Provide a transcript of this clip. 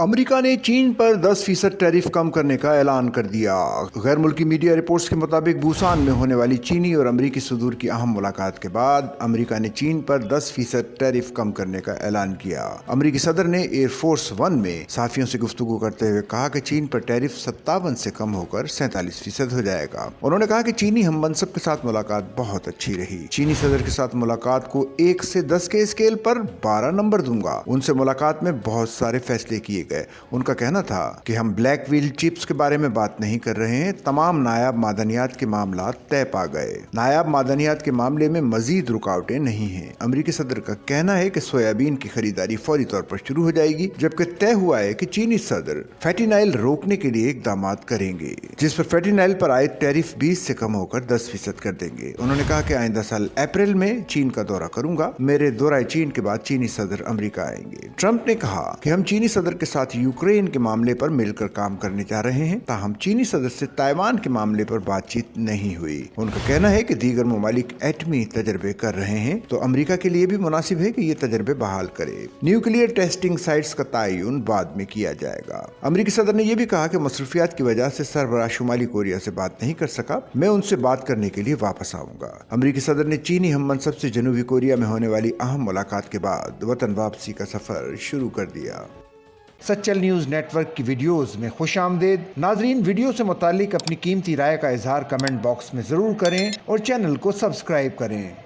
America ने चीन पर 10% टैरिफ कम करने का ऐलान कर दिया। गैर मुल्की मीडिया रिपोर्ट्स के मुताबिक बुसान में होने वाली चीनी और अमेरिकी सदूर की अहम मुलाकात के बाद अमेरिका ने चीन पर 10% टैरिफ कम करने का ऐलान किया। अमेरिकी सदर ने एयरफोर्स 1 में सहाफियों से गुफ्तगू करते हुए कहा कि चीन पर टैरिफ 57 से कम होकर 47% हो जाएगा। उन्होंने कहा कि चीनी हम मनसब के साथ मुलाकात बहुत अच्छी रही। चीनी सदर के साथ मुलाकात को 1 से 10 के स्केल पर 12 नंबर दूंगा। उनसे मुलाकात में बहुत सारे फैसले किए गए। उनका कहना था कि हम ब्लैक व्हील चिप्स के बारे में बात नहीं कर रहे हैं, तमाम नायाब मादनियात के मामला तय पा गए। नायाब मादनियात के मामले में मजीद रुकावटें नहीं हैं। अमेरिकी सदर का कहना है कि सोयाबीन की खरीदारी फौरी तौर पर शुरू हो जाएगी, जबकि तय हुआ है कि चीनी सदर फैटिनाइल रोकने के लिए इकदाम करेंगे, जिस पर फैटिनाइल पर आए टैरिफ 20 से कम होकर 10% कर देंगे। उन्होंने कहा कि आइंदा साल अप्रैल में चीन का दौरा करूंगा। मेरे दौरा चीन के बाद चीनी सदर अमेरिका आएंगे। ट्रंप ने कहा कि हम चीनी सदर के साथ यूक्रेन के मामले पर मिलकर काम करने जा रहे हैं, ताहम चीनी सदर से ताइवान के मामले पर बातचीत नहीं हुई। उनका कहना है कि दीगर ममालिक एटमी तजर्बे कर रहे हैं, तो अमेरिका के लिए भी मुनासिब है कि ये तजर्बे बहाल करे। न्यूक्लियर टेस्टिंग साइट्स का तयन बाद में किया जाएगा। अमेरिकी सदर ने यह भी कहा कि मसरूफियात की वजह से सरबराह शुमाली कोरिया से बात नहीं कर सका, मैं उनसे बात करने के लिए वापस आऊंगा। अमेरिकी सदर ने चीनी हम मनसब से जनूबी कोरिया में होने वाली अहम मुलाकात के बाद वतन वापसी का सफर शुरू कर दिया। सच्चल न्यूज़ नेटवर्क की वीडियोस में खुशामदीद। नाजरीन, वीडियो से मुतालिक अपनी कीमती राय का इजहार कमेंट बॉक्स में ज़रूर करें और चैनल को सब्सक्राइब करें।